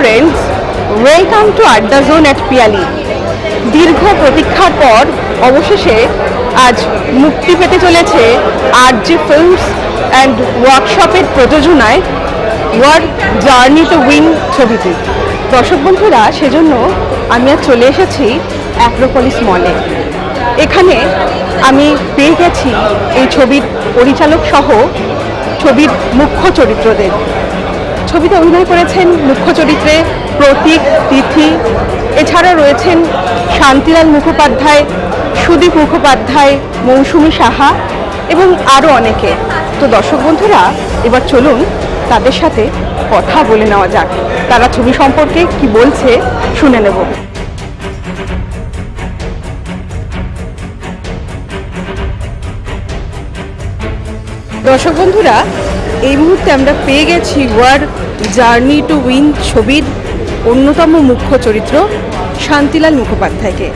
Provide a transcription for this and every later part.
friends, welcome to Adda Zone at Piali. দীর্ঘ প্রতীক্ষার পর অবশেষে আজ মুক্তি পেতে চলেছে আরজে ফিল্মস অ্যান্ড ওয়ার্কশপের প্রযোজনায় ওয়ার জার্নি টু উইন ছবিটি। দর্শক বন্ধুরা, সেজন্য আমি আজ চলে এসেছি অ্যাক্রোপলিস মলে। এখানে আমি পেয়ে গেছি এই ছবির পরিচালক সহ ছবির মুখ্য চরিত্রদের। ছবিতে অভিনয় করেছেন মুখ্য চরিত্রে প্রতীক, তিথি, এছাড়া রয়েছেন শান্তিলাল মুখোপাধ্যায়, সুদীপ মুখোপাধ্যায়, মৌসুমী সাহা এবং আরও অনেকে। তো দর্শক বন্ধুরা, এবার চলুন তাদের সাথে কথা বলে নেওয়া যাক। তারা ছবি সম্পর্কে কি বলছে শুনে নেব। দর্শক বন্ধুরা, এই মুহূর্তে আমরা পেয়ে গেছি ওয়ার জার্নি টু উইন ছবির অন্যতম মুখ্য চরিত্র শান্তিলাল মুখোপাধ্যায়কে।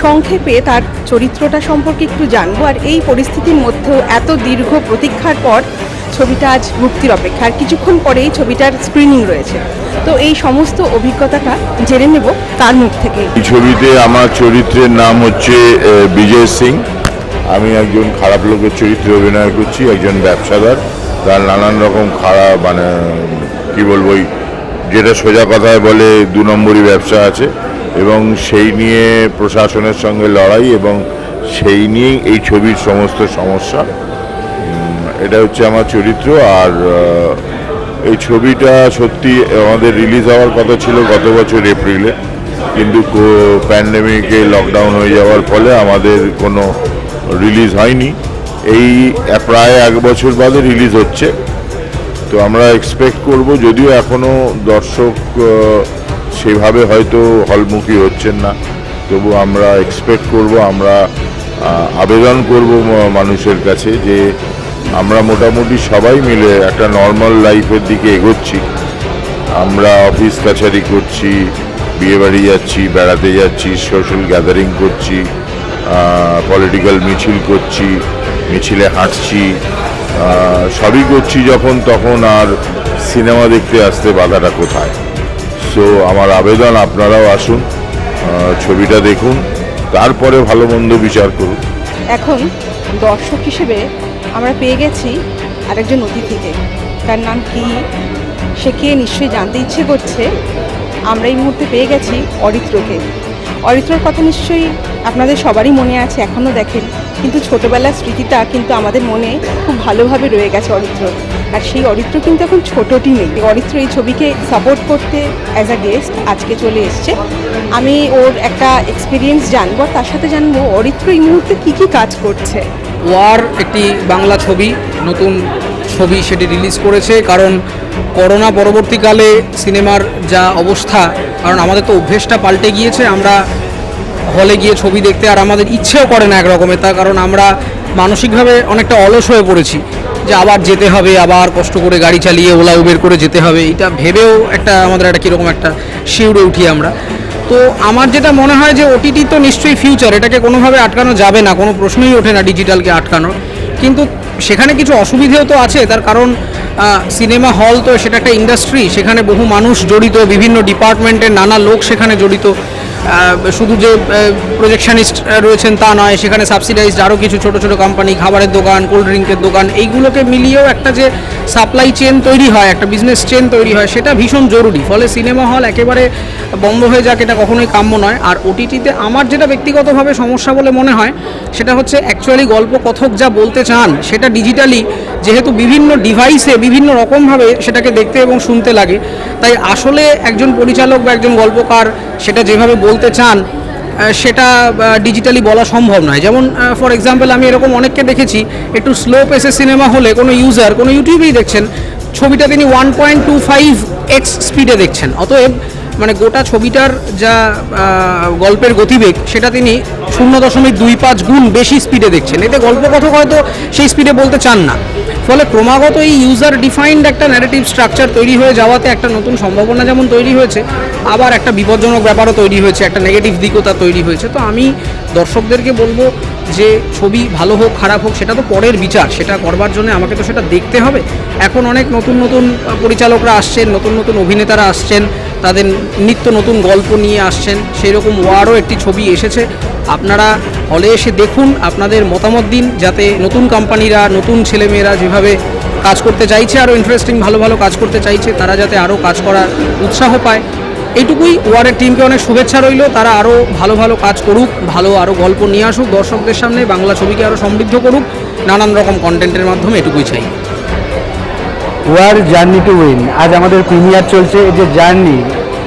সংক্ষেপে তার চরিত্রটা সম্পর্কে একটু জানবো। আর এই পরিস্থিতির মধ্যেও এত দীর্ঘ প্রতীক্ষার পর ছবিটা আজ মুক্তির অপেক্ষা, আর কিছুক্ষণ পরেই ছবিটার স্ক্রিনিং রয়েছে। তো এই সমস্ত অভিজ্ঞতাটা জেনে নেব তার মুখ থেকে। এই ছবিতে আমার চরিত্রের নাম হচ্ছে বিজয় সিং। আমি একজন খারাপ লোকের চরিত্রে অভিনয় করছি, একজন ব্যবসাদার। তার নানান রকম খারাপ, মানে কি বলবো, যেটা সোজা কথায় বলে 2 নম্বরই ব্যবসা আছে, এবং সেই নিয়ে প্রশাসনের সঙ্গে লড়াই, এবং সেই নিয়েই এই ছবির সমস্ত সমস্যা। এটা হচ্ছে আমার চরিত্র। আর এই ছবিটা সত্যি আমাদের রিলিজ হওয়ার কথা ছিল গত বছর এপ্রিলে, কিন্তু প্যান্ডেমিকে লকডাউন হয়ে যাওয়ার ফলে আমাদের কোনো রিলিজ হয়নি। এই প্রায় 1 বছর বাদে রিলিজ হচ্ছে। তো আমরা এক্সপেক্ট করব, যদিও এখনও দর্শক সেভাবে হয়তো হলমুখী হচ্ছেন না, তবু আমরা এক্সপেক্ট করব, আমরা আবেদন করব মানুষের কাছে যে আমরা মোটামুটি সবাই মিলে একটা নর্মাল লাইফের দিকে এগোচ্ছি। আমরা অফিস কাছারি করছি, বিয়েবাড়ি যাচ্ছি, বেড়াতে যাচ্ছি, সোশ্যাল গ্যাদারিং করছি, পলিটিক্যাল মিছিল করছি, মিছিলে হাঁটছি, সবই করছি যখন তখন। আর সিনেমা দেখতে আসতে বাধাটা কোথায়? সো আমার আবেদন, আপনারাও আসুন, ছবিটা দেখুন, তারপরে ভালো মন্দ বিচার করুন। এখন দর্শক হিসেবে আমরা পেয়ে গেছি আরেকজন অতিথিকে। তার নাম কি, সে কে নিশ্চয়ই জানতে ইচ্ছে করছে। আমরা এই মুহূর্তে পেয়ে গেছি অরিত্রকে। অরিত্রর কথা নিশ্চয়ই আপনাদের সবারই মনে আছে, এখনও দেখেন, কিন্তু ছোটোবেলার স্মৃতিটা কিন্তু আমাদের মনে খুব ভালোভাবে রয়ে গেছে অরিত্র। আর সেই অরিত্র কিন্তু এখন ছোটোটি নেই। অরিত্র এই ছবিকে সাপোর্ট করতে অ্যাজ আ গেস্ট আজকে চলে এসছে। আমি ওর একটা এক্সপিরিয়েন্স জানবো, তার সাথে জানবো অরিত্র এই মুহূর্তে কী কী কাজ করছে। ওয়ার একটি বাংলা ছবি, নতুন ছবি, সেটি রিলিজ করেছে। কারণ করোনা পরবর্তীকালে সিনেমার যা অবস্থা, কারণ আমাদের তো অভ্যেসটা পাল্টে গিয়েছে। আমরা হলে গিয়ে ছবি দেখতে আর আমাদের ইচ্ছেও করে না একরকমের, তার কারণ আমরা মানসিকভাবে অনেকটা অলস হয়ে পড়েছি যে আবার যেতে হবে, আবার কষ্ট করে গাড়ি চালিয়ে ওলা উবের করে যেতে হবে, এটা ভেবেও একটা আমাদের একটা কীরকম একটা শিউরে উঠি আমরা। তো আমার যেটা মনে হয় যে ওটিটি তো নিশ্চয়ই ফিউচার, এটাকে কোনোভাবে আটকানো যাবে না, কোনো প্রশ্নই ওঠে না ডিজিটালকে আটকানোর। কিন্তু সেখানে কিছু অসুবিধেও তো আছে, তার কারণ সিনেমা হল তো সেটা একটা ইন্ডাস্ট্রি, সেখানে বহু মানুষ জড়িত, বিভিন্ন ডিপার্টমেন্টের নানা লোক সেখানে জড়িত। শুধু যে প্রজেকশনিস্ট রয়েছেন তা নয়, সেখানে সাবসিডাইজড আরও কিছু ছোটো ছোটো কোম্পানি, খাবারের দোকান, কোল্ড ড্রিঙ্কের দোকান, এইগুলোকে মিলিয়েও একটা যে সাপ্লাই চেন তৈরি হয়, একটা বিজনেস চেন তৈরি হয়, সেটা ভীষণ জরুরি। ফলে সিনেমা হল একেবারে বন্ধ হয়ে যাক, এটা কখনোই কাম্য নয়। আর ওটিটিতে আমার যেটা ব্যক্তিগতভাবে সমস্যা বলে মনে হয়, সেটা হচ্ছে অ্যাকচুয়ালি গল্প কথক যা বলতে চান সেটা ডিজিটালি, যেহেতু বিভিন্ন ডিভাইসে বিভিন্ন রকমভাবে সেটাকে দেখতে এবং শুনতে লাগে, তাই আসলে একজন পরিচালক বা একজন গল্পকার সেটা যেভাবে বলতে চান সেটা ডিজিটালি বলা সম্ভব নয়। যেমন ফর এক্সাম্পল, আমি এরকম অনেককে দেখেছি, একটু স্লো পেসে সিনেমা হলে কোনো ইউজার, কোনো ইউটিউবেই দেখছেন ছবিটা তিনি 1.25x স্পিডে দেখছেন। অতএব মানে গোটা ছবিটার যা গল্পের গতিবেগ সেটা তিনি 0.25 গুণ বেশি স্পিডে দেখছেন। এতে গল্পকথক হয়তো সেই স্পিডে বলতে চান না। ফলে ক্রমাগত এই ইউজার ডিফাইন্ড একটা ন্যারেটিভ স্ট্রাকচার তৈরি হয়ে যাওয়াতে একটা নতুন সম্ভাবনা যেমন তৈরি হয়েছে, আবার একটা বিপজ্জনক ব্যাপারও তৈরি হয়েছে, একটা নেগেটিভ দিকও তা তৈরি হয়েছে। তো আমি দর্শকদেরকে বলবো যে ছবি ভালো হোক খারাপ হোক সেটা তো পরের বিচার, সেটা করবার জন্য আমাকে তো সেটা দেখতে হবে। এখন অনেক নতুন নতুন পরিচালকরা আসছেন, নতুন নতুন অভিনেতারা আসছেন, তাদের নিত্য নতুন গল্প নিয়ে আসছেন। সেই রকম ওয়ারও একটি ছবি এসেছে, আপনারা হলে এসে দেখুন, আপনাদের মতামত দিন, যাতে নতুন কোম্পানিরা, নতুন ছেলেমেয়েরা যেভাবে কাজ করতে চাইছে, আরও ইন্টারেস্টিং ভালো ভালো কাজ করতে চাইছে, তারা যাতে আরও কাজ করার উৎসাহ পায়। এইটুকুই, ওয়ারের টিমকে অনেক শুভেচ্ছা রইল, তারা আরও ভালো ভালো কাজ করুক, ভালো আরও গল্প নিয়ে আসুক দর্শকদের সামনে, বাংলা ছবিকে আরও সমৃদ্ধ করুক নানান রকম কন্টেন্টের মাধ্যমে, এটুকুই চাই। ওয়ার জার্নি টু উইন, আজ আমাদের প্রিমিয়ার চলছে। এই যে জার্নি,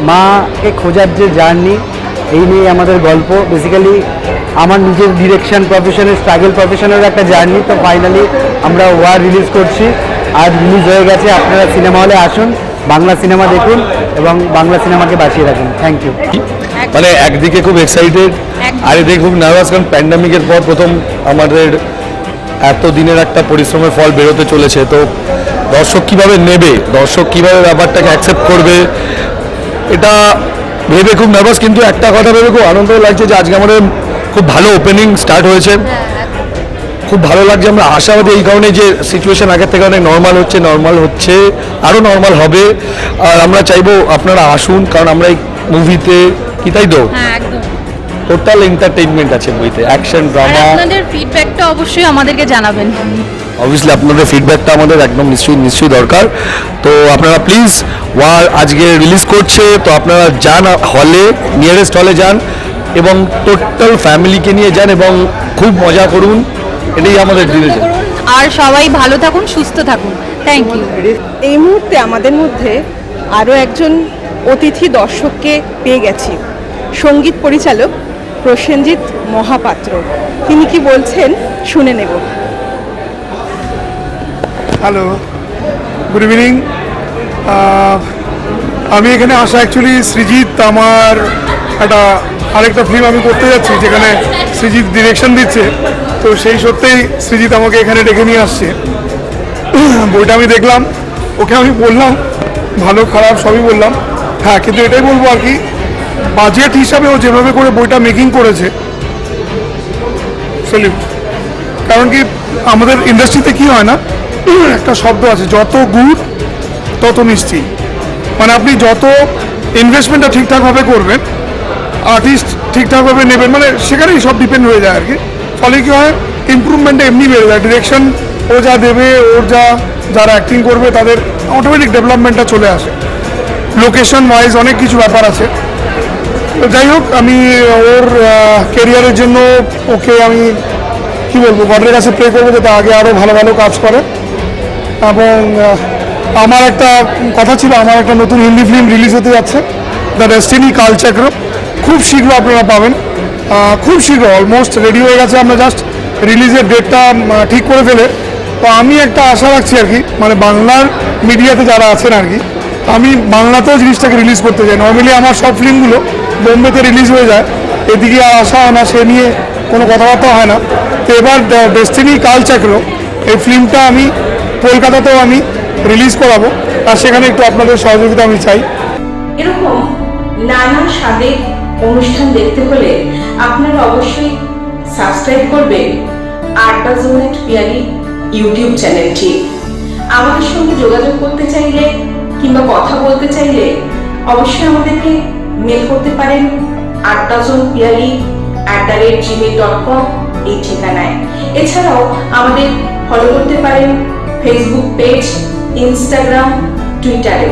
মাকে খোঁজার যে জার্নি, এই নিয়ে আমাদের গল্প। বেসিক্যালি আমার নিজের ডিরেকশন প্রফেশনের, স্ট্রাগল প্রফেশনের একটা জার্নি। তো ফাইনালি আমরা ওয়ার রিলিজ করছি, আজ রিলিজ হয়ে গেছে। আপনারা সিনেমা হলে আসুন, বাংলা সিনেমা দেখুন এবং বাংলা সিনেমাকে বাঁচিয়ে রাখুন। Thank you. মানে একদিকে খুব এক্সাইটেড, আর এদিকে খুব নার্ভাস, কারণ প্যান্ডামিকের পর প্রথম আমাদের এত দিনের একটা পরিশ্রমের ফল বেরোতে চলেছে। তো দর্শক কিভাবে নেবে, দর্শক কিভাবে ব্যাপারটাকে অ্যাকসেপ্ট করবে, এটা ভেবে খুব নার্ভাস। কিন্তু একটা কথা ভেবে খুব আনন্দ লাগছে যে আজকে আমাদের খুব ভালো ওপেনিং স্টার্ট হয়েছে, খুব ভালো লাগছে। আমরা আশাবাদী এই কারণে যে সিচুয়েশন আগের থেকে অনেক নর্মাল হচ্ছে, আরও নর্মাল হবে। আর আমরা চাইবো আপনারা আসুন, কারণ আমরা এই মুভিতে কি, তাই তো টোটাল এন্টারটেইনমেন্ট আছে বইতে, অ্যাকশন, ড্রামা। আপনাদের ফিডব্যাকটা অবশ্যই আমাদেরকে জানাবেন। অবভিয়াসলি আপনাদের ফিডব্যাকটা আমাদের একদম নিশ্চয়ই দরকার। তো আপনারা প্লিজ, ওয়ার আজকে রিলিজ করছে, তো আপনারা যান হলে, নিয়ারেস্ট হলে যান এবং টোটাল ফ্যামিলিকে নিয়ে যান এবং খুব মজা করুন, এটাই আমাদের ডিরেকশন। আর সবাই ভালো থাকুন, সুস্থ থাকুন। Thank you. এই মুহূর্তে আমাদের মধ্যে আরও একজন অতিথি দর্শককে পেয়ে গেছি, সঙ্গীত পরিচালক প্রসেনজিৎ মহাপাত্র। তিনি কি বলছেন শুনে নেব। Hello, good evening. আমি এখানে আসা অ্যাকচুয়ালি সৃজিত, আমার আরেকটা ফিল্ম আমি করতে যাচ্ছি যেখানে সৃজিত ডিরেকশন দিচ্ছে। তো সেই সত্যিই সৃজিত আমাকে এখানে ডেকে নিয়ে আসছে। বইটা আমি দেখলাম, ওকে আমি বললাম ভালো খারাপ সবই বললাম। হ্যাঁ, কিন্তু এটাই বলবো আর কি, বাজেট হিসাবে ও যেভাবে করে বইটা মেকিং করেছে, স্যালিউট। কারণ কি, আমাদের ইন্ডাস্ট্রিতে কি হয় না, একটা শব্দ আছে, যত গুড় তত মিষ্টি। মানে আপনি যত ইনভেস্টমেন্টটা ঠিকঠাকভাবে করবেন, আর্টিস্ট ঠিকঠাকভাবে নেবেন, মানে সেখানেই সব ডিপেন্ড হয়ে যায় আর কি। ফলে কী হয়, ইমপ্রুভমেন্টটা এমনি বেড়ে যায়। ডিরেকশন ও যা দেবে, ওর যারা অ্যাক্টিং করবে, তাদের অটোমেটিক ডেভেলপমেন্টটা চলে আসে। লোকেশন ওয়াইজ অনেক কিছু ব্যাপার আছে। তো যাই হোক, আমি ওর কেরিয়ারের জন্য ওকে আমি কী বলবো, গডের কাছে প্রে করবো যাতে আগে আরও ভালো ভালো কাজ করে। এবং আমার একটা কথা ছিল, আমার একটা নতুন হিন্দি ফিল্ম রিলিজ হতে যাচ্ছে, দ্য ডেস্টিনি কালচক্র। খুব শীঘ্র আপনারা পাবেন, খুব শীঘ্র, অলমোস্ট রেডি হয়ে গেছে। আমরা জাস্ট রিলিজের ডেটটা ঠিক করে ফেলে। তো আমি একটা আশা রাখছি আর কি, মানে বাংলার মিডিয়াতে যারা আছেন আর কি, আমি বাংলাতেও জিনিসটাকে রিলিজ করতে চাই। নর্মালি আমার সব ফিল্মগুলো বোম্বেতে রিলিজ হয়ে যায়, এদিকে আর আসা হয় না, সে নিয়ে কোনো কথাবার্তা হয় না। তো এবার ডেস্টিনি কালচক্র এই ফিল্মটা আমি কলকাতাতেও আমি রিলিজ করাবো, আর সেখানে একটু আপনাদের সহযোগিতা আমি চাই। এরকম নানা স্বাদের অনুষ্ঠান দেখতে হলে আপনারা অবশ্যই সাবস্ক্রাইব করবেন আড্ডা জোন এট পিয়ালি ইউটিউব চ্যানেলটি। আমাদের সঙ্গে যোগাযোগ করতে চাইলে কিংবা কথা বলতে চাইলে অবশ্যই আমাদেরকে মেল করতে পারেন addazonpiali@gmail.com এই ঠিকানায়। এছাড়াও আমাদের ফলো করতে পারেন ফেসবুক পেজ, ইনস্টাগ্রাম, টুইটারে।